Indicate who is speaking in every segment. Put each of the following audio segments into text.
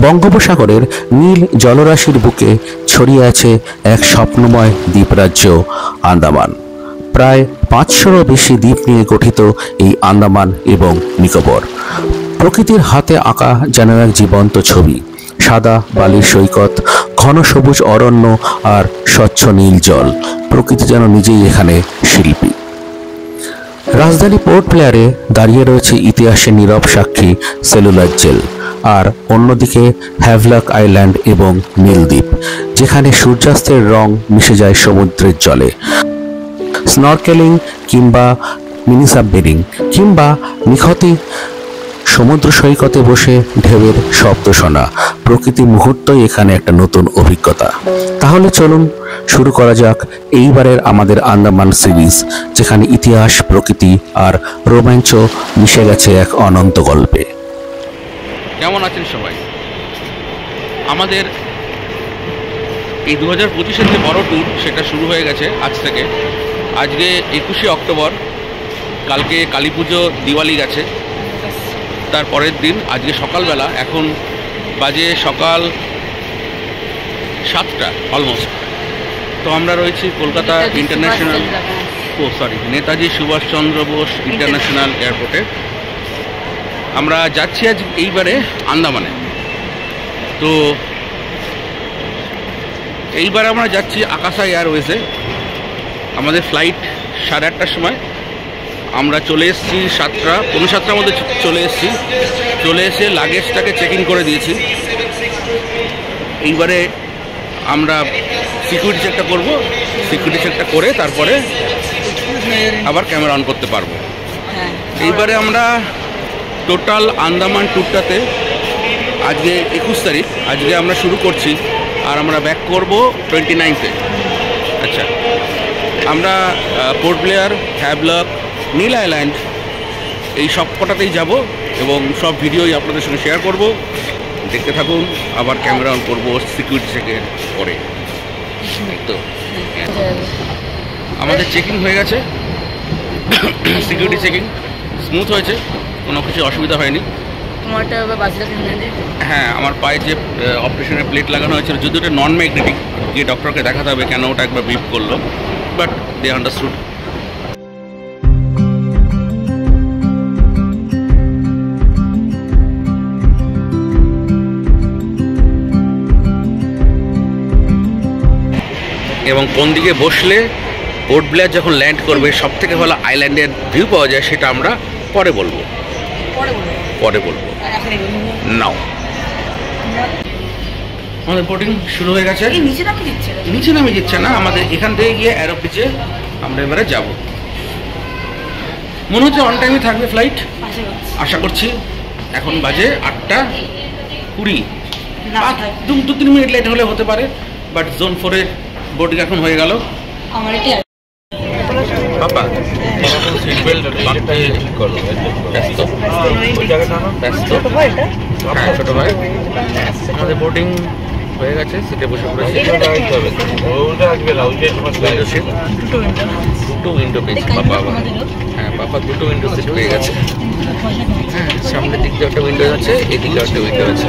Speaker 1: বঙ্গোপসাগরের নীল জলরাশির বুকে ছড়িয়ে আছে এক স্বপ্নময় দ্বীপরাজ্য আন্দামান। প্রায় 500-রও বেশি দ্বীপ নিয়ে গঠিত এই আন্দামান এবং নিকোবর প্রকৃতির হাতে আঁকা যেন এক জীবন্ত ছবি। সাদা বালির সৈকত, ঘন সবুজ অরণ্য আর স্বচ্ছ নীল জল, প্রকৃতি যেন নিজেই এখানে শিল্পী। রাজধানী পোর্ট ব্লেয়ারে দাঁড়িয়ে রয়েছে ইতিহাসের নীরব সাক্ষী সেলুলার জেল, আর অন্যদিকে হ্যাভলক আইল্যান্ড এবং নীলদ্বীপ, যেখানে সূর্যাস্তের রং মিশে যায় সমুদ্রের জলে। স্নরকেলিং কিংবা মিনি সাবমেরিন কিংবা নিখতি সমুদ্র সৈকতে বসে ঢেউয়ের শব্দ শোনা, প্রকৃতি মুহূর্তই এখানে একটা নতুন অভিজ্ঞতা। তাহলে চলুন শুরু করা যাক এইবারের আমাদের আন্দামান সিরিজ, যেখানে ইতিহাস, প্রকৃতি আর রোমাঞ্চ মিশে গেছে এক অনন্ত গল্পে।
Speaker 2: কেমন আছেন সবাই? আমাদের এই 2025-এর যে বড় ট্যুর সেটা শুরু হয়ে গেছে আজ থেকে। আজকে 21শে অক্টোবর, কালকে কালী পুজো, দিওয়ালি গেছে, তার পরের দিন আজকে সকালবেলা, এখন বাজে সকাল 7টা অলমোস্ট। তো আমরা রয়েছি কলকাতা ইন্টারন্যাশনাল নেতাজি সুভাষচন্দ্র বোস ইন্টারন্যাশনাল এয়ারপোর্টে। আমরা যাচ্ছি আজ এইবারে আন্দামানে। তো এইবার আমরা যাচ্ছি আকাশা এয়ারওয়েজে। আমাদের ফ্লাইট 8:30টার সময়। আমরা চলে এসেছি 7:15-7টার মধ্যে চলে এসে লাগেজটাকে চেক ইন করে দিয়েছি। এইবারে আমরা সিকিউরিটি চেকটা করব, সিকিউরিটি চেকটা করে তারপরে আবার ক্যামেরা অন করতে পারবো। এইবারে আমরা টোটাল আন্দামান ট্যুরটাতে আজকে 21 তারিখ, আজকে আমরা শুরু করছি আর আমরা ব্যাক করব 29-এ। আচ্ছা, আমরা পোর্ট ব্লেয়ার, হ্যাভলক, নীল আইল্যান্ড এই সব কটাতেই যাব এবং সব ভিডিওই আপনাদের সঙ্গে শেয়ার করব। দেখতে থাকুন, আবার ক্যামেরা অন করবো সিকিউরিটি চেকের পরে। তো আমাদের চেকিং হয়ে গেছে, সিকিউরিটি চেকিং স্মুথ হয়েছে, কোনো কিছু অসুবিধা হয়নি। হ্যাঁ, আমার পায়ে যে অপারেশনের প্লেট লাগানো হয়েছিল, যদি ওটা নন ম্যাগনেটিক, গিয়ে ডক্টরকে দেখাতে হবে কেন ওটা একবার বিপ করলো, বাট দে আন্ডারস্টুড। এবং কোন দিকে বসলে পোর্ট ব্লেয়ার যখন ল্যান্ড করবে সব থেকে ভালো আইল্যান্ডের ভিউ পাওয়া যায়, সেটা আমরা পরে বলবো। নাও আমাদের বোটিং শুরু হয়ে গেছে। নিচে নামে দিচ্ছে না, আমাদের এখান থেকে গিয়ে অ্যারো পিচে আমরা এবারে যাব। মনে হচ্ছে অন টাইমে থাকবে ফ্লাইট, আশা করছি। এখন বাজে 8:20, 2-3 মিনিট লেট হলে হতে পারে, বাট জোন 4-এর বোটিং এখন হয়ে গেল। পাপা সিট বেল্ট বাঁধতে করো, ব্যস্ত। হ্যাঁ, ছোটো ভাই, আমাদের বোটিং হয়ে গেছে, সিটে বসে পড়েছি। দুটো উইন্ডো পেয়েছি পাপা আবার। হ্যাঁ, পাপা দুটো উইন্ডো সিট পেয়ে গেছে। হ্যাঁ, সামনের দিক দিয়ে একটা উইন্ডো আছে, এদিকে একটা উইন্ডো আছে।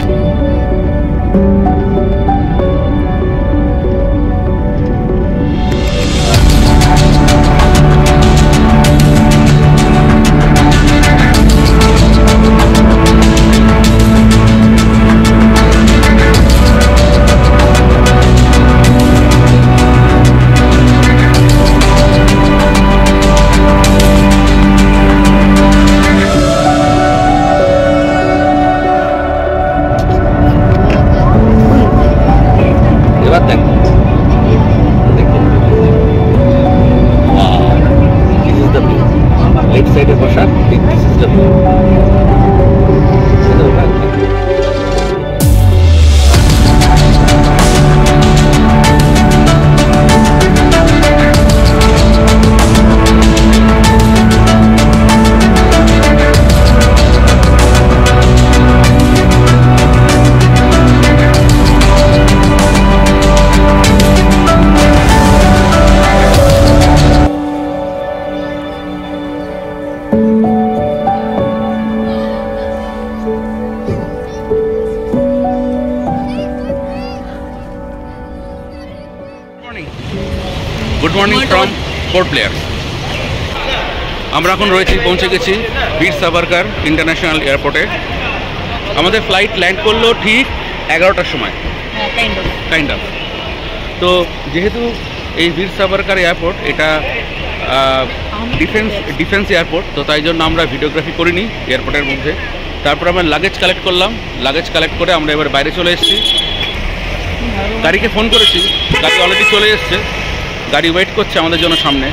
Speaker 2: Morning from port Blair. আমরা এখন পৌঁছে গেছি বীর সাভারকার ইন্টারন্যাশনাল এয়ারপোর্টে। আমাদের ফ্লাইট ল্যান্ড করলো ঠিক 11টার সময়, কাইন্ড অফ। তো যেহেতু এই বীর সাভারকার এয়ারপোর্ট এটা ডিফেন্স এয়ারপোর্ট, তো তাই জন্য আমরা ভিডিওগ্রাফি করিনি এয়ারপোর্টের মধ্যে। তারপর আমরা লাগেজ কালেক্ট করলাম, লাগেজ কালেক্ট করে আমরা এবার বাইরে চলে এসেছি। গাড়িকে ফোন করেছি, গাড়ি অলরেডি চলে এসছে, গাড়ি ওয়েট করছে আমাদের জন্য সামনে।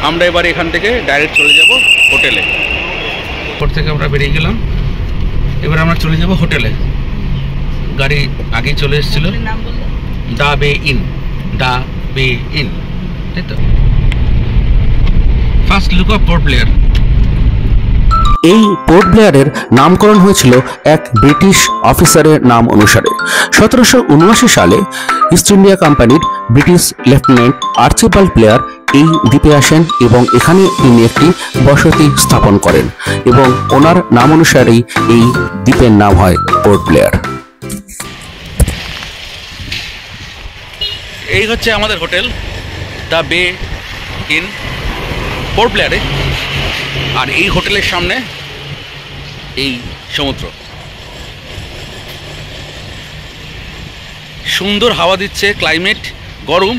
Speaker 2: আমরা এবার এখান থেকে ডাইরেক্ট চলে যাব হোটেলে। এয়ারপোর্ট থেকে আমরা বেরিয়ে গেলাম, এবার আমরা চলে যাব হোটেলে। গাড়ি আগেই চলে এসেছিল, দা বে ইন, তাই তো। First look of port Blair.
Speaker 1: এই পোর্ট ব্লেয়ারের নামকরণ হয়েছিল এক ব্রিটিশ অফিসারের নাম অনুসারে। 1779 সালে ইস্ট ইন্ডিয়া কোম্পানির ব্রিটিশ লেফটেন্যান্ট আর্চিবাল্ড ব্লেয়ার এই দ্বীপে আসেন এবং এখানে তিনি একটি বসতি স্থাপন করেন এবং ওনার নাম অনুসারেই এই দ্বীপের নাম হয় পোর্ট ব্লেয়ার।
Speaker 2: এই হচ্ছে আমাদের হোটেল, দ্য বে ইন পোর্ট ব্লেয়ারে। আর এই হোটেলের সামনে এই সমুদ্র, সুন্দর হাওয়া দিচ্ছে, ক্লাইমেট গরম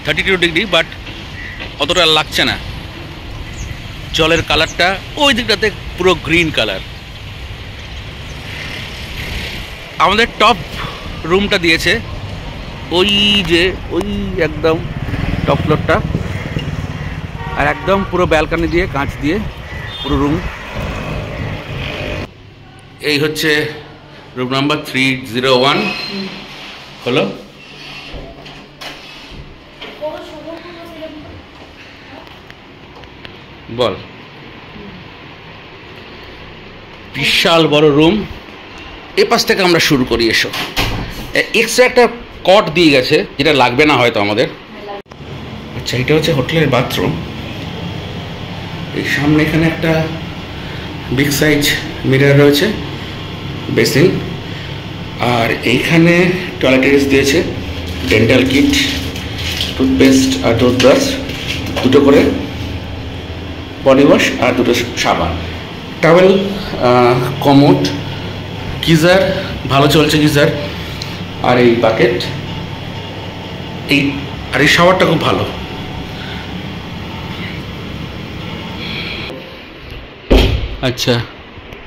Speaker 2: 32 ডিগ্রি, বাট অতটা লাগছে না। জলের কালারটা ওই দিকটাতে পুরো গ্রিন কালার। আমাদের টপ রুমটা দিয়েছে ওই একদম টপ ফ্লোরটা, আর একদম পুরো ব্যালকনি দিয়ে, কাঁচ দিয়ে পুরো রুম। এই হচ্ছে রুম নাম্বার 301 হলো। বল, বিশাল বড় রুম। এ পাশ থেকে আমরা শুরু করি, এসো। এক্সট্রা একটা কট দিয়ে গেছে, যেটা লাগবে না হয়তো আমাদের। আচ্ছা, এটা হচ্ছে হোটেলের বাথরুম। এই সামনে এখানে একটা বিগ সাইজ মিরর রয়েছে, বেসিন, আর এইখানে টয়লেটারিজ দিয়েছে, ডেন্টাল কিট, টুথপেস্ট আর টুথব্রাশ, দুটো করে বডি ওয়াশ আর দুটো সাবান, টাওয়েল, কমোড, গিজার, ভালো চলছে গিজার, আর এই বাকেট, এই শাওয়ারটা খুব ভালো। আচ্ছা,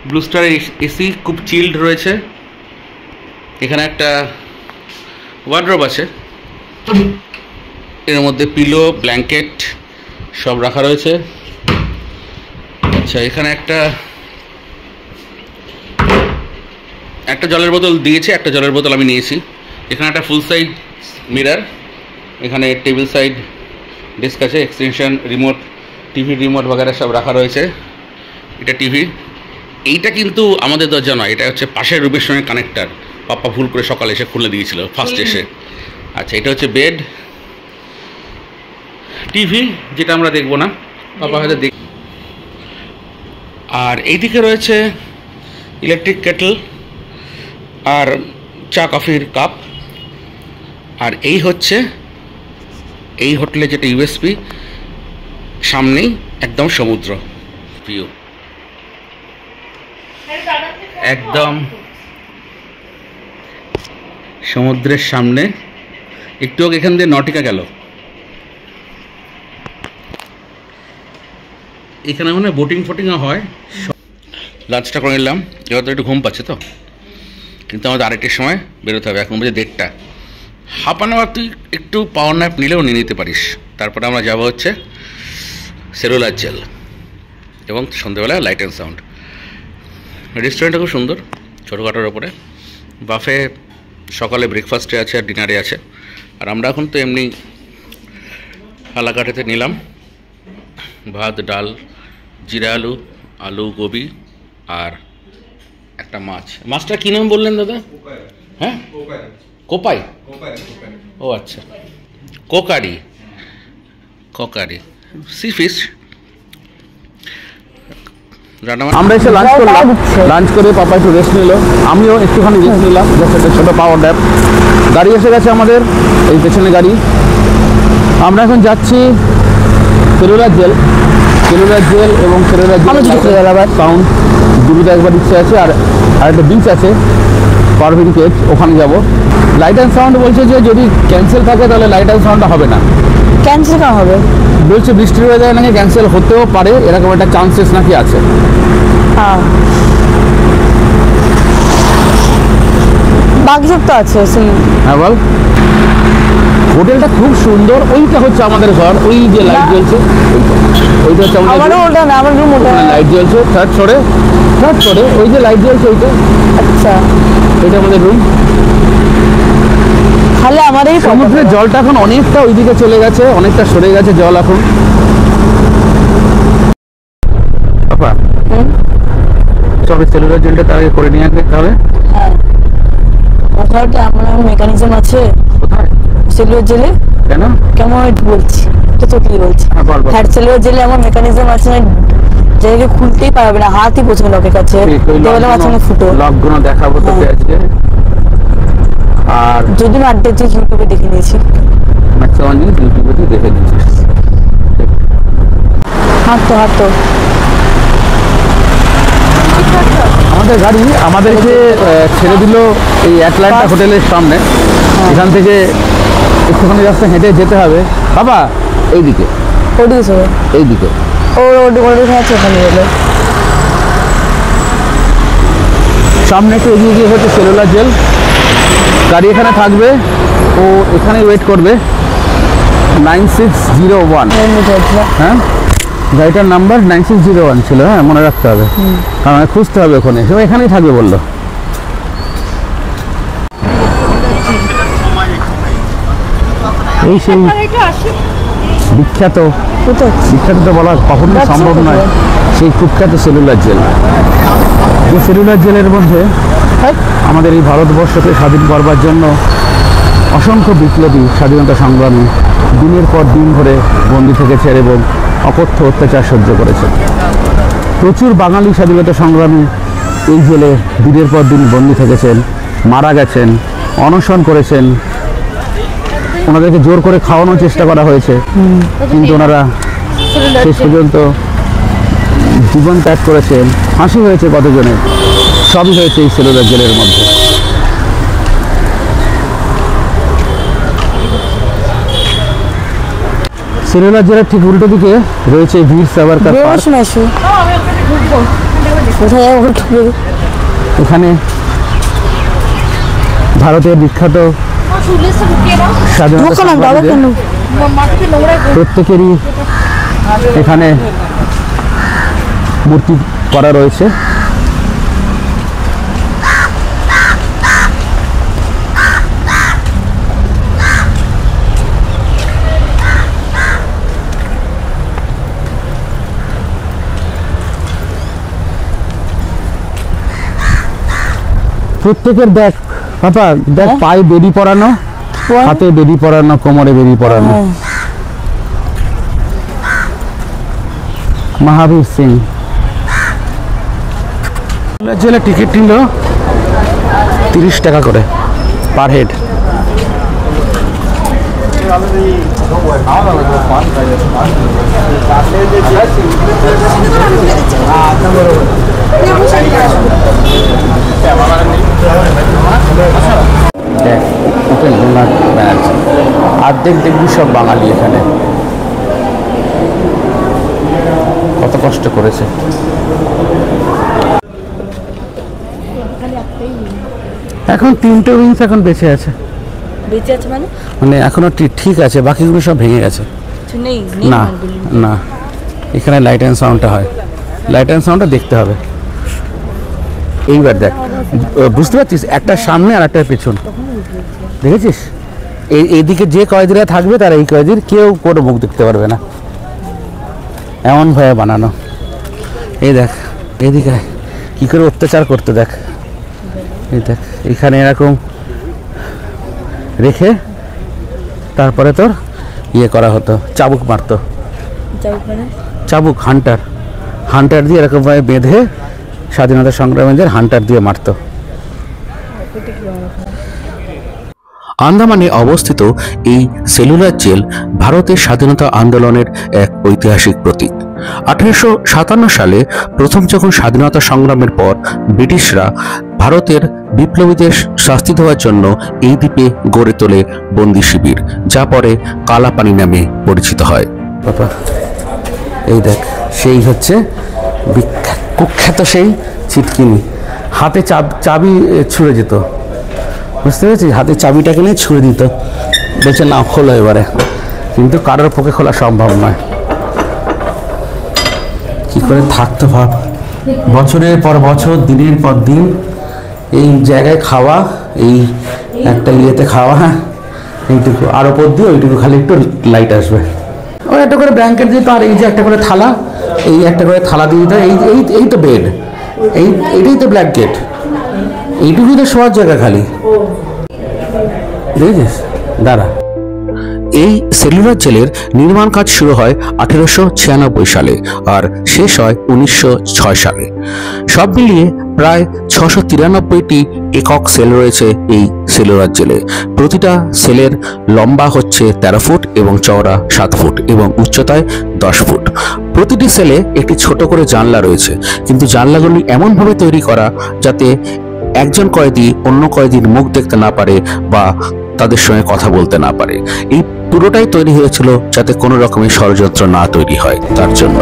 Speaker 2: ব্লু স্টার এসি খুব চিল্ড রয়েছে। এখানে একটা ওয়ার্ড্রোব আছে, এর মধ্যে পিলো, ব্ল্যাঙ্কেট সব রাখা রয়েছে। আচ্ছা, এখানে একটা জলের বোতল দিয়েছে, একটা জলের বোতল আমি নিয়েছি। এখানে একটা ফুল সাইজ মিরর, এখানে টেবিল সাইড ডেস্ক আছে, এক্সটেনশন, রিমোট, টিভি রিমোট বগেরা সব রাখা রয়েছে। এটা টিভি। এইটা কিন্তু আমাদের দরজা নয়, এটা হচ্ছে পাশের রুমের সঙ্গে কানেক্টার। পাপ্পা ভুল করে সকালে এসে খুলে দিয়েছিল ফার্স্ট এসে। আচ্ছা, এটা হচ্ছে বেড, টিভি যেটা আমরা দেখবো না, পাপা হয়তো দেখ। আর এইদিকে রয়েছে ইলেকট্রিক কেটল আর চা কফির কাপ। আর এই হচ্ছে এই হোটেলে যেটা ইউএসপি, সামনেই একদম সমুদ্র ভিউ, একদম সমুদ্রের সামনে। একটু এখান দিয়ে নটিকা গেল, এখানে মানে বোটিং ফোটিংও হয়। লাঞ্চটা করে নিলাম, এবার তো একটু ঘুম পাচ্ছে তো, কিন্তু আমাদের আরেকটার সময় বেরোতে হবে। এখন বুঝে 1:30, হাফ অ্যান আওয়ার তুই একটু পাওয়ার ন্যাপ নিলেও নিয়ে নিতে পারিস। তারপরে আমরা যাবো হচ্ছে সেলুলার জেল এবং সন্ধ্যেবেলা লাইট অ্যান্ড সাউন্ড। রেস্টুরেন্টটা খুব সুন্দর, ছোটোখাটোর ওপরে। বাফে সকালে ব্রেকফাস্টে আছে আর ডিনারে আছে। আর আমরা এখন তো এমনি আলাকাটেতে নিলাম ভাত, ডাল, জিরা আলু, আলু, গোবি আর একটা মাছ। মাছটা কী নাম বললেন দাদা? হ্যাঁ, কোপাই। ও আচ্ছা, কোকারি, সি ফিশ।
Speaker 1: আমরা এসে লাঞ্চ করলাম, লাঞ্চ করে পাপা একটু রেস্ট নিল, আমিও একটুখানি রেস্ট নিলাম, জাস্ট একটা ছোটো পাওয়ার ন্যাপ। গাড়ি এসে গেছে আমাদের, এই পেছনে গাড়ি। আমরা এখন যাচ্ছি সেলুলার জেল এবং সেলুলার জেল সাউন্ড দুটো একবার ইচ্ছে আছে। আর একটা বিচ আছে পারভিন কেভ, ওখানে যাব। লাইট অ্যান্ড সাউন্ড বলছে যে যদি ক্যান্সেল থাকে তাহলে লাইট অ্যান্ড সাউন্ডটা হবে না।
Speaker 3: ক্যান্সেল কেন হবে?
Speaker 1: বলছে বৃষ্টির ওয়েদারে নাকি ক্যান্সেল হতেও পারে, এরকম একটা চান্সেস নাকি আছে।
Speaker 3: হ্যাঁ, বাকি সব তো আছে।
Speaker 1: হ্যাঁ বল। হোটেলটা খুব সুন্দর। ওইটা হচ্ছে আমাদের ঘর, ওই যে লাইট জ্বলছে ওইটা হচ্ছে
Speaker 3: আমারও ওটা না, আমার রুম ওটা।
Speaker 1: লাইট জ্বলছে থার্ড ফ্লোরে ওই যে লাইট জ্বলছে ওইটা।
Speaker 3: আচ্ছা,
Speaker 1: এটা আমাদের রুম।
Speaker 3: তাহলে আমার এই
Speaker 1: সমুদ্রের জলটা এখন অনেকটা ওইদিকে চলে গেছে, অনেকটা সরে গেছে জল এখন। বাবা চবে সেলুলার জেলটা তার আগে করে নিয়ে আসবে তাহলে।
Speaker 3: হ্যাঁ, ওখানে আমার মেকানিজম আছে
Speaker 1: কোথায়?
Speaker 3: সেলুলার জেলে।
Speaker 1: কেন?
Speaker 3: কেমন বলছি তো কি বলছি? হ্যাঁ, সেলুলার জেলে আমার মেকানিজম আছে, জায়গাকে খুলতেই পারবে না, হাতই পৌঁছবে লোকের কাছে। দেওয়ালের মাঝখানে ফুটো।
Speaker 1: লকগুলো দেখাবো তোকে আজকে। আর
Speaker 3: যদি না আড্ডা ইউটিউবে দেখে নিয়েছি,
Speaker 1: ম্যাক্সিমাম জিনিস ইউটিউবে দেখে নিয়েছিস।
Speaker 3: হাঁটতো
Speaker 1: আমাদের গাড়ি আমাদেরকে ছেড়ে দিল এই অ্যাটলান্টা হোটেলের সামনে। এখান থেকে একটুখানি রাস্তা হেঁটে যেতে হবে। বাবা এইদিকে এইদিকে
Speaker 3: আছে ওখানে গেলে।
Speaker 1: সামনে একটু এগিয়ে গিয়ে হচ্ছে সেলুলার জেল। গাড়ি এখানে থাকবে, ও এখানে ওয়েট করবে। 9601। হ্যাঁ, গাড়িটার নাম্বার 9601 ছিল। হ্যাঁ, মনে রাখতে হবে, কারণ খুঁজতে হবে ওখানে। সে এখানেই থাকবে বললো। এই সেই বিখ্যাত তো বলা কখনোই সম্ভব নয়, সেই কুখ্যাত সেলুলার জেল। যে সেলুলার জেলের মধ্যে আমাদের এই ভারতবর্ষকে স্বাধীন করবার জন্য অসংখ্য বিপ্লবী স্বাধীনতা সংগ্রামী দিনের পর দিন ধরে বন্দী থেকেছে এবং অকথ্য অত্যাচার সহ্য করেছে। প্রচুর বাঙালি স্বাধীনতা সংগ্রামী এই জেলে দিনের পর দিন বন্দী থেকেছেন, মারা গেছেন, অনশন করেছেন। ওনাদেরকে জোর করে খাওয়ানোর চেষ্টা করা হয়েছে, কিন্তু ওনারা শেষ পর্যন্ত জীবন ত্যাগ করেছেন। ফাঁসি হয়েছে কতজনের, সবই হয়েছে এই সেলুলার জেলের মধ্যে। সেলুলার জেলের ঠিক উল্টো দিকে রয়েছে বীর সাভারকার পার্ক। এখানে ভারতের বিখ্যাত স্বাধীনতা সংগ্রামীদের প্রত্যেকেরই এখানে মূর্তি করা রয়েছে। প্রত্যেকের দেখ পাপা, দেখ পায়ে বেরি পরানো, হাতে বেরি পরানো, কোমরে বেরি পরানো। মহাবীর সিং। জেলে টিকিট নিল 30 টাকা করে পার হেড। অর্ধেক দেখবি সব বাঙালি এখানে। কত কষ্ট করেছে। এখন 3টে উইংস এখন বেঁচে আছে। মানে এখনো ঠিক আছে, বাকিগুলো সব ভেঙে গেছে। না না, এখানে লাইট অ্যান্ড সাউন্ডটা হয়। লাইট অ্যান্ড সাউন্ডটা দেখতে হবে। এইবার দেখ, বুঝতে পারছিস, একটা সামনে আর একটা পেছন, দেখেছিস? এইদিকে যে কয়েদিরা থাকবে তারা এই কয়েদির কেউ কোনো মুখ দেখতে পারবে না, এমন ভয়ে বানানো। এই দেখ এইদিকে কি করে অত্যাচার করতে, দেখ এই দেখ, এখানে এরকম রেখে তারপরে তোর ইয়ে করা হতো, চাবুক মারতো। চাবুক হান্টার দিয়ে এরকমভাবে বেঁধে স্বাধীনতা সংগ্রামীদের হান্টার দিয়ে মারতো। আন্দামানে অবস্থিত এই সেলুলার জেল ভারতের স্বাধীনতা আন্দোলনের এক ঐতিহাসিক প্রতীক। 1857 সালে প্রথম যখন স্বাধীনতা সংগ্রামের পর ব্রিটিশরা ভারতের বিপ্লবীদের শাস্তি দেওয়ার জন্য এই দ্বীপে গড়ে তোলে বন্দি শিবির, যা পরে কালাপানি নামে পরিচিত হয়। বাবা এই দেখ, সেই হচ্ছে কুখ্যাত সেই ছিটকিনি, হাতে চাবি ছুঁড়ে যেত, বুঝতে পেরেছি, হাতে চাবিটাকে নিয়ে ছুঁড়ে দিত, বলছে না খোলো এবারে, কিন্তু কারোর পক্ষে খোলা সম্ভব নয়। কি করে থাকতো ভাব, বছরের পর বছর, দিনের পর দিন এই জায়গায় খাওয়া, এই একটা ইয়েতে খাওয়া, হ্যাঁ এইটুকু, আর ওপর দিয়ে ওইটুকু খালি একটু লাইট আসবে, ওই একটা করে ব্ল্যাঙ্কেট দিত, আর এই যে একটা করে থালা, এই একটা করে থালা দিয়ে দিত, এই তো বেড, এইটাই তো ব্ল্যাঙ্কেট, এইটুকুই তো শোয়ার জায়গা খালি, দেখেছিস? দাঁড়া। এই সেলুলার জেলের নির্মাণ কাজ শুরু হয় 1896 সালে আর শেষ হয় 1906 সালে। সব মিলিয়ে প্রায় 693টি একক সেল রয়েছে এই সেলুলার জেলে। প্রতিটা সেলের লম্বা হচ্ছে 13 ফুট এবং চওড়া 7 ফুট এবং উচ্চতায় 10 ফুট। প্রতিটি সেলে একটি ছোট করে জানলা রয়েছে, কিন্তু জানলাগুলি এমনভাবে তৈরি করা যাতে একজন কয়েদি অন্য কয়েদির মুখ দেখতে না পারে বা তাদের সঙ্গে কথা বলতে না পারে। এই পুরোটাই তৈরি হয়েছিল যাতে কোনো রকমের ষড়যন্ত্র না তৈরি হয়, তার জন্য।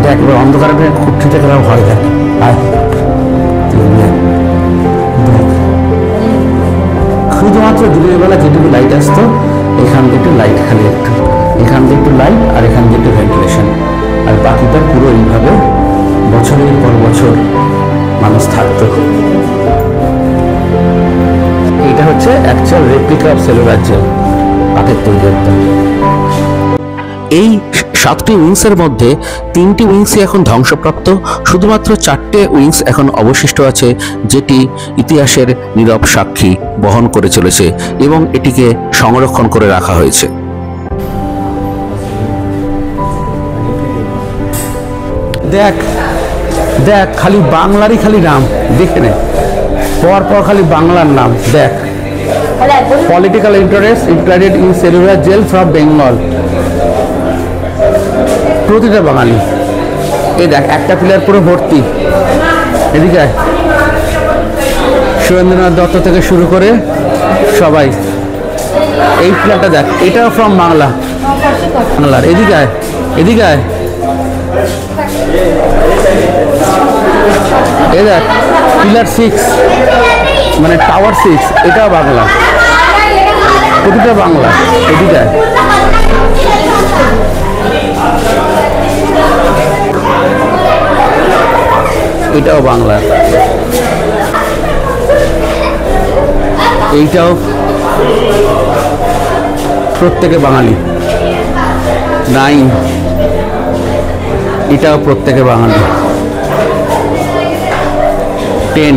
Speaker 1: দেখ এবার অন্ধকারে খুঁটি থেকে ভয় দেখ, শুধুমাত্র দিনের বেলা যেটুকু লাইট আসতো, এখান দিয়ে একটু লাইট, খালি একটু এখান দিয়ে একটু লাইট আর এখান দিয়ে একটু ভেন্টিলেশন, আর বাকিটা পুরো এইভাবে বছরের পর বছর মানুষ থাকতো। এইটা হচ্ছে actual replica of cellular jail, কাঠের তৈরি একদম। এই 7টি উইংসের মধ্যে 3টি উইংসই এখন ধ্বংসপ্রাপ্ত, শুধুমাত্র 4টে উইংস এখন অবশিষ্ট আছে, যেটি ইতিহাসের নীরব সাক্ষী বহন করে চলেছে এবং এটিকে সংরক্ষণ করে রাখা হয়েছে। দেখ দেখ, খালি বাংলারই খালি নাম, দেখে নে, পর পর খালি বাংলার নাম। দেখ, political interest included in cellular jail from Bengal, প্রতিটা বাঙালি। এই দেখ, একটা পিলার পুরো ভর্তি, এদিকে সুরেন্দ্রনাথ দত্ত থেকে শুরু করে সবাই। এই পিলারটা দেখ, এটাও ফ্রম বাংলা, বাংলার। এদিকে এদিকে এই দেখ, পিলার 6 মানে টাওয়ার 6, এটাও বাংলা, প্রতিটা বাংলা। এদিকে এটাও বাংলা, এইটাও প্রত্যেকে বাঙালি। 9 এটাও প্রত্যেকে বাঙালি। 10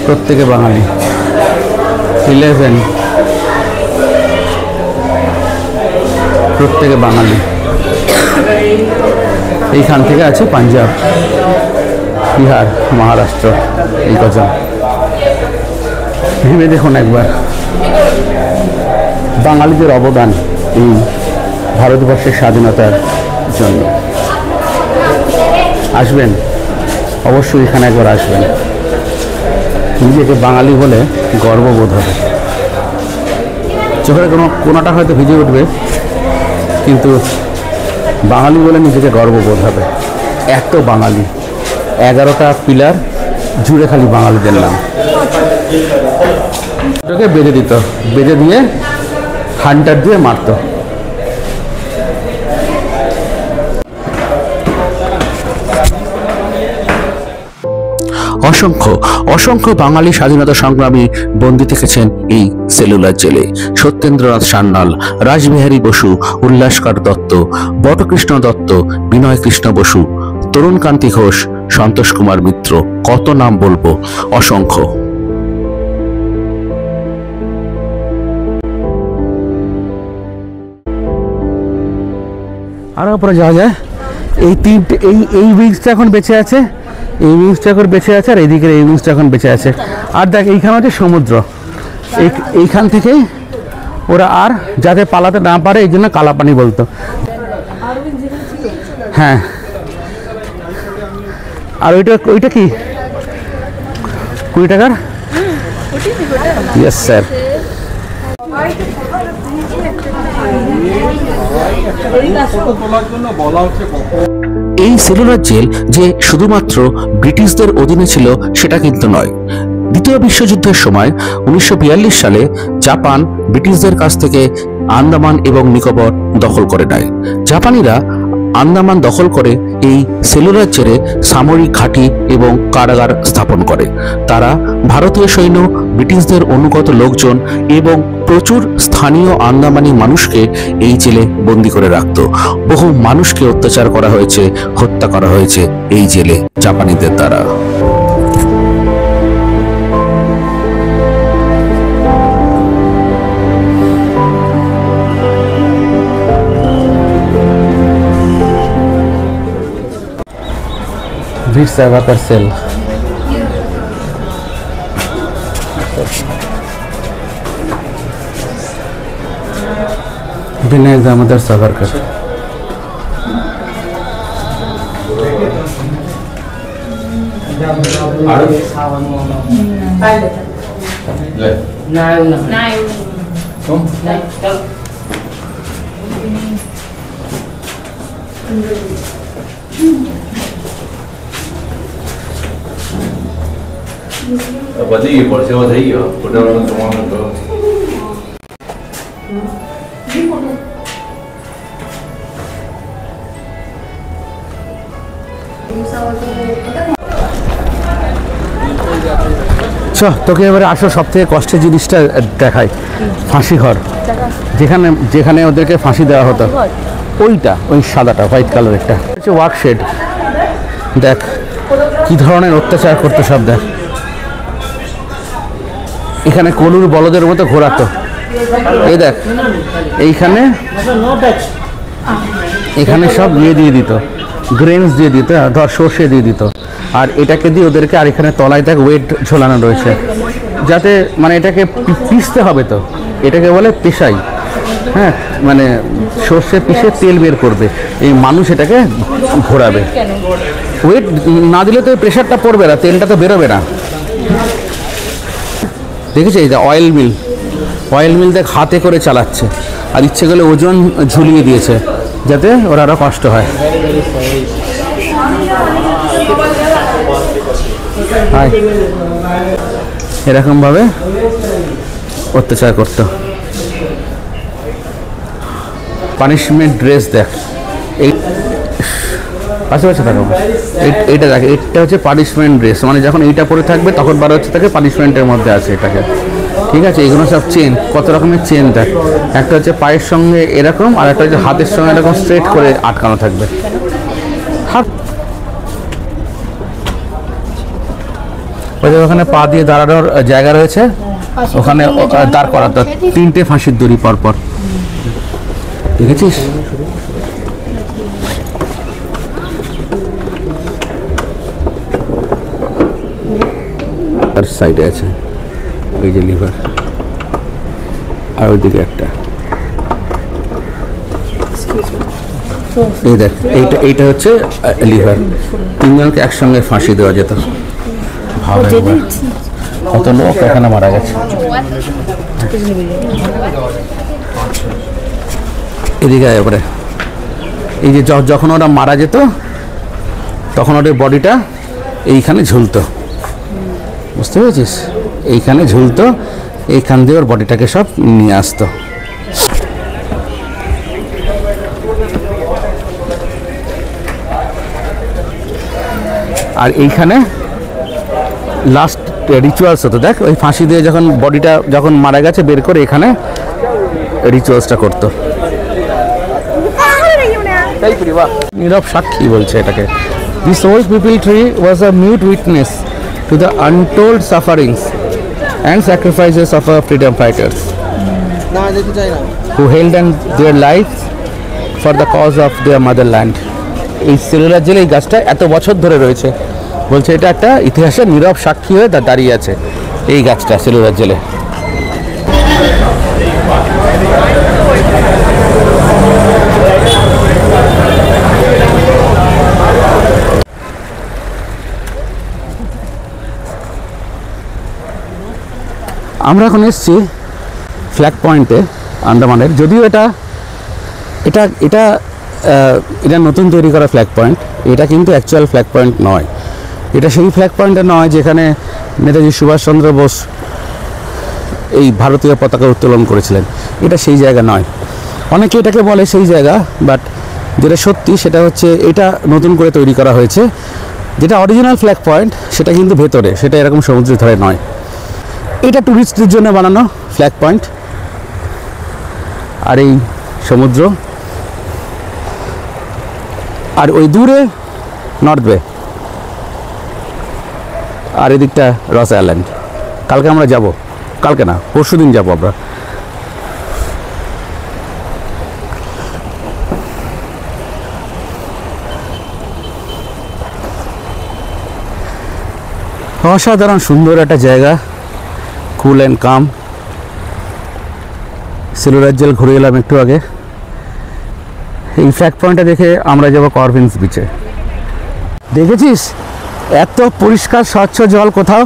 Speaker 1: প্রত্যেকে বাঙালি। 11 প্রত্যেকে বাঙালি। এইখান থেকে আছে পাঞ্জাব, বিহার, মহারাষ্ট্র, এই কজন। ভেবে দেখুন একবার বাঙালিদের অবদান এই ভারতবর্ষের স্বাধীনতার জন্য। আসবেন অবশ্যই, এখানে একবার আসবেন, নিজেকে বাঙালি বলে গর্ববোধ হবে। চোখের কোনোটা হয়তো ভিজে উঠবে, কিন্তু বাঙালি বলে নিজেকে গর্ববোধ হবে। এত বাঙালি, 11টা পিলার জুড়ে খালি বাঙালিদের নাম। ওটাকে বেঁধে দিত, বেঁধে দিয়ে হান্টার দিয়ে মারত। অসংখ্য অসংখ্য বাঙালি স্বাধীনতা সংগ্রামী বন্দী থেকেছেন এই সেলুলার জেলে। সত্যেন্দ্রনাথ সান্যাল, রাসবিহারী বসু, উল্লাসকর দত্ত, বটকৃষ্ণ দত্ত, বিনয় কৃষ্ণ বসু, তরুণকান্তি ঘোষ, সন্তোষ কুমার মিত্র, কত নাম বলবো, অসংখ্য। আর উপরে যাওয়া যায়, এই তিনটে এই উইংসটা এখন বেঁচে আছে, এই উইংসটা এখন বেঁচে আছে, আর এইদিকের এই উইংসটা এখন বেঁচে আছে। আর দেখ এইখানে হচ্ছে সমুদ্র, এইখান থেকেই ওরা আর যাতে পালাতে না পারে এই জন্য কালাপানি বলতো। হ্যাঁ, আর ওইটা কি 20 টাকার? Yes sir. এই সেলুলার জেল যে শুধুমাত্র ব্রিটিশদের অধীনে ছিল সেটা কিন্তু নয়। দ্বিতীয় বিশ্বযুদ্ধের সময় 1942 সালে জাপান ব্রিটিশদের কাছ থেকে আন্দামান এবং নিকোবর দখল করে নেয়। জাপানিরা আন্দামান দখল করে এই সেলুলার জেলে সামরিক ঘাঁটি এবং কারাগার স্থাপন করে। তারা ভারতীয় সৈন্য, ব্রিটিশদের অনুগত লোকজন এবং প্রচুর স্থানীয় আন্দামানি মানুষকে এই জেলে বন্দী করে রাখত। বহু মানুষকে অত্যাচার করা হয়েছে, হত্যা করা হয়েছে এই জেলে জাপানিদের দ্বারা। Parcel. Vinay Damodar Savarkar.
Speaker 4: Berarti porsi saya ya, udah semua itu.
Speaker 1: তোকে এবারে আসো সব থেকে কষ্টের জিনিসটা দেখাই, ফাঁসি ঘর, যেখানে যেখানে ওদেরকে ফাঁসি দেওয়া হতো। ওইটা, ওই সাদাটা হোয়াইট কালারেরটা হচ্ছে ওয়ার্কশেড। দেখ কি ধরনের অত্যাচার করতো সব। দেখ এখানে কলুর বলদের মতো ঘোরাতো। এই দেখ এইখানে এখানে সব দিয়ে দিত, গ্রেনস দিয়ে দিত, ধর সর্ষে দিয়ে দিত, আর এটাকে দিয়ে ওদেরকে, আর এখানে তলায় দেখ ওয়েট ঝোলানো রয়েছে, যাতে মানে এটাকে পিষতে হবে। তো এটাকে বলে পেশাই। হ্যাঁ, মানে সর্ষে পিষে তেল বের করবে, এই মানুষ এটাকে ঘোরাবে। ওয়েট না দিলে তো প্রেশারটা পড়বে না, তেলটা তো বেরোবে না। দেখেছি এই যে অয়েল মিল দেখ হাতে করে চালাচ্ছে, আর ইচ্ছে করলে ওজন ঝুলিয়ে দিয়েছে যাতে ওরা আরও কষ্ট হয়। এরকমভাবে অত্যাচার করতো। পানিশমেন্ট ড্রেস দেখ, এই আশেপাশে থাকো, এইটা দেখ, এটা হচ্ছে পানিশমেন্ট ড্রেস। মানে যখন এইটা পরে থাকবে তখন বার হচ্ছে তাকে পানিশমেন্টের মধ্যে আছে এটাকে। ঠিক আছে, এগুলো সব চেন, কত রকমের চেন দেখ। একটা হচ্ছে পায়ের সঙ্গে এরকম, আর একটা হচ্ছে হাতের সঙ্গে এরকম স্ট্রেট করে আটকানো থাকবে। ওখানে পা দিয়ে দাঁড়ানোর জায়গা রয়েছে, ওখানে দাঁড় করাতো 3টে ফাঁসির দড়ি পরপর। দেখেছিস? আর সাইডে আছে ওই যে লিভার, আর ওইদিকে একটা। এই দেখ, এইটা হচ্ছে লিভার। 3জনকে একসঙ্গে ফাঁসি দেওয়া যেত। কত লোক এখানে মারা গেছে। এদিকে এবারে এই যে যখন ওরা মারা যেত তখন ওদের বডিটা এইখানে ঝুলতো, বুঝতে পেরেছিস? এইখানে ঝুলতো, এইখান দিয়ে ওর বডিটাকে সব নিয়ে আসতো। আর এইখানে লাস্ট রিচুয়ালস হতো। দেখ ওই ফাঁসি দিয়ে যখন বডিটা যখন মারা গেছে বের করে এখানে রিচুয়ালসটা করতো। নীরব সাক্ষী বলছে এটাকে। This old people tree was a mute witness to the untold sufferings and sacrifices of our freedom fighters who held on their lives for the cause of their motherland. এই সেলুলার জেলে এই গাছটা এত বছর ধরে রয়েছে, বলছে এটা একটা ইতিহাসের নীরব সাক্ষী হয়ে তা দাঁড়িয়ে আছে এই গাছটা সেলুলার জেলে। আমরা এখন এসেছি ফ্ল্যাগ পয়েন্টে আন্দামানের। যদিও এটা এটা এটা এটা নতুন তৈরি করা ফ্ল্যাগ পয়েন্ট, এটা কিন্তু অ্যাকচুয়াল ফ্ল্যাগ পয়েন্ট নয়। এটা সেই ফ্ল্যাগ পয়েন্টে নয় যেখানে নেতাজি সুভাষচন্দ্র বোস এই ভারতীয় পতাকা উত্তোলন করেছিলেন, এটা সেই জায়গা নয়। অনেকে এটাকে বলে সেই জায়গা, বাট যেটা সত্যি সেটা হচ্ছে এটা নতুন করে তৈরি করা হয়েছে। যেটা অরিজিনাল ফ্ল্যাগ পয়েন্ট সেটা কিন্তু ভেতরে, সেটা এরকম সমুদ্রের ধারে নয়। এটা টুরিস্টদের জন্য বানানো ফ্ল্যাগ পয়েন্ট। আর এই সমুদ্র, আর ওই দূরে নর্থ বে, আর এদিকটা রস আইল্যান্ড। কালকে আমরা যাব, কালকে না পরশু দিন যাবো আমরা। অসাধারণ সুন্দর একটা জায়গা, cool and calm. Cellular jail ঘুরে এলাম একটু আগে। এই ফ্ল্যাগ পয়েন্টটা দেখে আমরা যাব করভিন্স বিচে। দেখেছিস এত পরিষ্কার স্বচ্ছ জল কোথাও?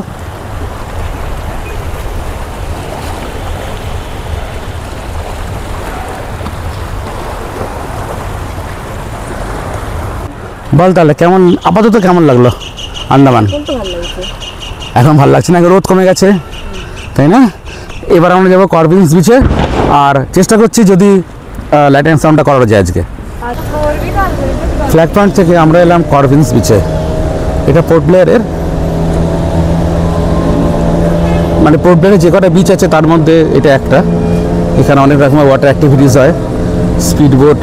Speaker 1: বল তাহলে কেমন, আপাতত কেমন লাগলো আন্দামান? এখন ভালো লাগছে না, রোদ কমে গেছে, তাই না? এবার আমরা যাবো করভিন্স বিচে, আর চেষ্টা করছি যদি লাইট অ্যান্ড সাউন্ডটা করা যায় আজকে। ফ্ল্যাগ পয়েন্ট থেকে আমরা এলাম করভিন্স বিচে। এটা পোর্ট ব্লেয়ারের, মানে পোর্ট ব্লেয়ারে যে কটা বিচ আছে তার মধ্যে এটা একটা। এখানে অনেক রকমের ওয়াটার অ্যাক্টিভিটিস হয়, স্পিড বোট,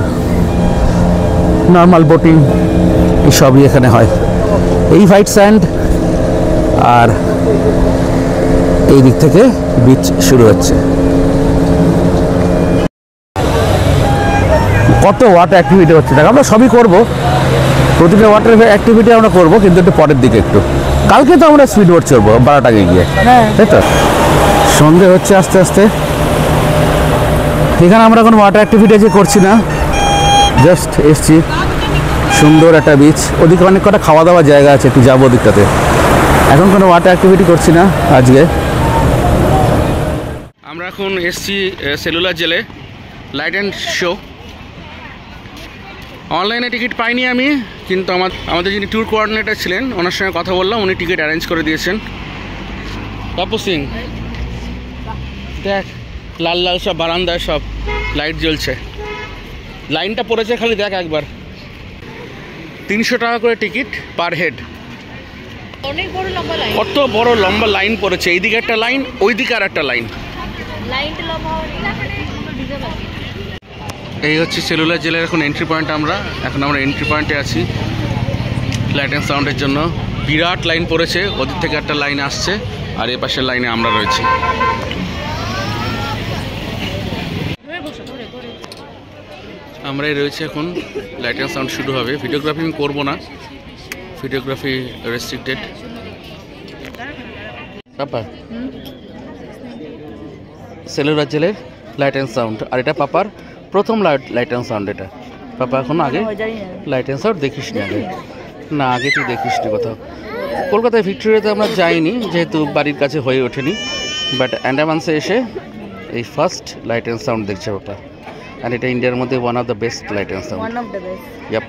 Speaker 1: নর্মাল বোটিং, এসবই এখানে হয়। এই হোয়াইট স্যান্ড, আর এই দিক থেকে বিচ শুরু হচ্ছে। কত ওয়াটার অ্যাক্টিভিটি হচ্ছে দেখ, আমরা সবই করব, প্রতিটা ওয়াটার অ্যাক্টিভিটি আমরা করব, কিন্তু একটু পরের দিকে একটু। কালকে তো আমরা স্পিড বোট চড়বো 12টাকে গিয়ে, তাই তো? সন্ধে হচ্ছে আস্তে আস্তে। এখানে আমরা কোনো ওয়াটার অ্যাক্টিভিটি যে করছি না, জাস্ট এসছি। সুন্দর একটা বিচ, ওদিকে অনেক কটা খাওয়া দাওয়ার জায়গা আছে, একটু যাবো ওদিকটাতে। এখন কোনো ওয়াটার অ্যাক্টিভিটি করছি না আজকে।
Speaker 2: আমরা এখন এসছি সেলুলার জেলে লাইট অ্যান্ড শো। অনলাইনে টিকিট পাইনি আমি, কিন্তু আমাদের যিনি ট্যুর কোঅর্ডিনেটর ছিলেন ওনার সঙ্গে কথা বললাম, উনি টিকিট অ্যারেঞ্জ করে দিয়েছেন। বাপু সিং দেখ, লাল লাল সব বারান্দায় সব লাইট জ্বলছে, লাইনটা পড়েছে খালি দেখ একবার। 300 টাকা করে টিকিট পার হেড।
Speaker 5: অনেক বড় লম্বা লাইন,
Speaker 2: কত বড় লম্বা লাইন পড়েছে, এইদিকে একটা লাইন, ওইদিকে আর একটা লাইন।
Speaker 5: লাইনটা লম্বা হওয়ার ডিজেল আছে।
Speaker 2: এই হচ্ছে সেলুলার জেলের এখন এন্ট্রি পয়েন্ট। আমরা এন্ট্রি পয়েন্টে আছি লাইট অ্যান্ড সাউন্ডের জন্য। বিরাট লাইন পড়েছে, ওদিক থেকে একটা লাইন আসছে, আর এ পাশের লাইনে আমরা রয়েছি। আমরাই রয়েছে এখন, লাইট অ্যান্ড সাউন্ড শুরু হবে। ভিডিওগ্রাফি আমি করবো না, ভিডিওগ্রাফি রেস্ট্রিক্টেড। পাপা সেলুলার জেলের লাইট অ্যান্ড সাউন্ড, আর এটা পাপার প্রথম লাইট অ্যান্ড সাউন্ড। এটা পাপা এখন আগে লাইট অ্যান্ড সাউন্ড দেখিস নি আগে? না, আগে তুই দেখিস নি কোথাও। কলকাতায় ভিক্টোরিয়াতে আমরা যাইনি, যেহেতু বাড়ির কাছে হয়ে ওঠেনি, বাট অ্যান্ডামানসে এসে এই ফার্স্ট লাইট অ্যান্ড সাউন্ড দেখছে পাপা। আর এটা ইন্ডিয়ার মধ্যে one of the best light and sound. Yup.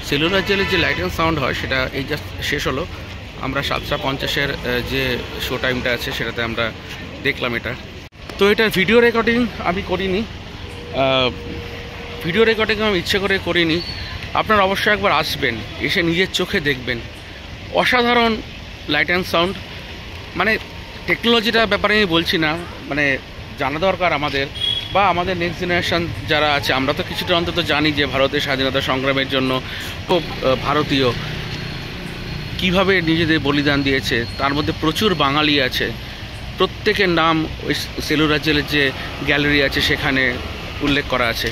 Speaker 2: Cellular জেলের যে লাইট অ্যান্ড সাউন্ড হয় সেটা এই জাস্ট শেষ হলো। আমরা 7:50-এর যে শো টাইমটা আছে সেটাতে আমরা দেখলাম এটা। তো এটার ভিডিও রেকর্ডিং আমি করিনি, ভিডিও রেকর্ডিং আমি ইচ্ছে করে করিনি। আপনারা অবশ্যই একবার আসবেন, এসে নিজের চোখে দেখবেন। অসাধারণ লাইট অ্যান্ড সাউন্ড। মানে টেকনোলজিটার ব্যাপারে আমি বলছি না, মানে জানা দরকার আমাদের, বা আমাদের নেক্সট জেনারেশান যারা আছে, আমরা তো কিছুটা অন্তত জানি যে ভারতের স্বাধীনতা সংগ্রামের জন্য খুব ভারতীয় কিভাবে নিজেদের বলিদান দিয়েছে। তার মধ্যে প্রচুর বাঙালি আছে, প্রত্যেকের নাম ওই সেলুলার জেলের যে গ্যালারি আছে সেখানে উল্লেখ করা আছে।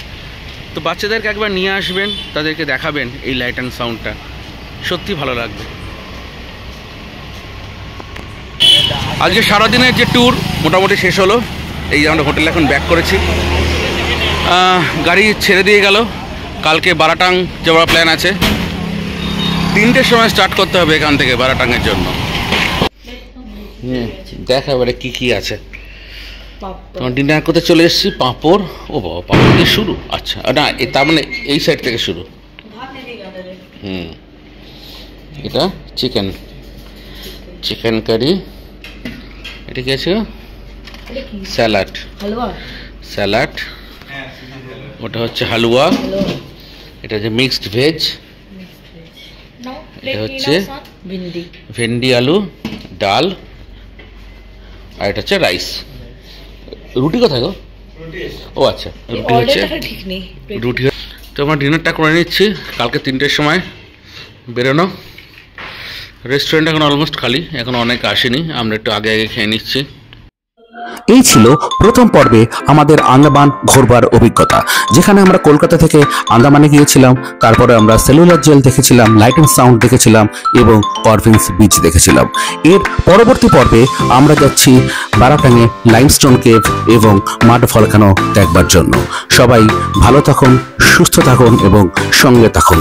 Speaker 2: তো বাচ্চাদেরকে একবার নিয়ে আসবেন, তাদেরকে দেখাবেন এই লাইট অ্যান্ড সাউন্ডটা, সত্যি ভালো লাগবে। আজকে সারাদিনের যে ট্যুর মোটামুটি শেষ হলো। এই যে আমরা হোটেলে এখন ব্যাক করেছি, গাড়ি ছেড়ে দিয়ে গেল। কালকে বারাটাং যাওয়ার প্ল্যান আছে, 3টের সময় স্টার্ট করতে হবে এখান থেকে বারাটাংয়ের জন্য। দেখা এবারে কী কী আছে। তোমার ডিনার করতে চলে এসেছি, পাঁপড়। ও বাবা, পাঁপড় দিয়ে শুরু? আচ্ছা, না তার মানে এই সাইড থেকে শুরু। এটা চিকেন কারি। এটা কি আছে? স্যালাড। ওটা হচ্ছে হালুয়া। এটা হচ্ছে মিক্সড ভেজ। এটা হচ্ছে ভেন্ডি আলু ডাল। আর এটা হচ্ছে রাইস। রুটি কোথায় গো? ও আচ্ছা, রুটি হচ্ছে রুটি। তো আমরা ডিনারটা করে নিচ্ছি, কালকে 3টের সময় বেরোনো। রেস্টুরেন্ট এখন অলমোস্ট খালি, এখন অনেক আসেনি, আমরা একটু আগে খেয়ে নিচ্ছি।
Speaker 1: এই ছিল প্রথম পর্বে আমাদের আন্দামান ঘোরবার অভিজ্ঞতা, যেখানে আমরা কলকাতা থেকে আন্দামানে গিয়েছিলাম। তারপরে আমরা সেলুলার জেল দেখেছিলাম, লাইট অ্যান্ড সাউন্ড দেখেছিলাম এবং করভিন্স বিচ দেখেছিলাম। এর পরবর্তী পর্বে আমরা যাচ্ছি বারাটাংয়ে লাইমস্টোন কেভ এবং মাড ভলকানো দেখবার জন্য। সবাই ভালো থাকুন, সুস্থ থাকুন এবং সঙ্গে থাকুন।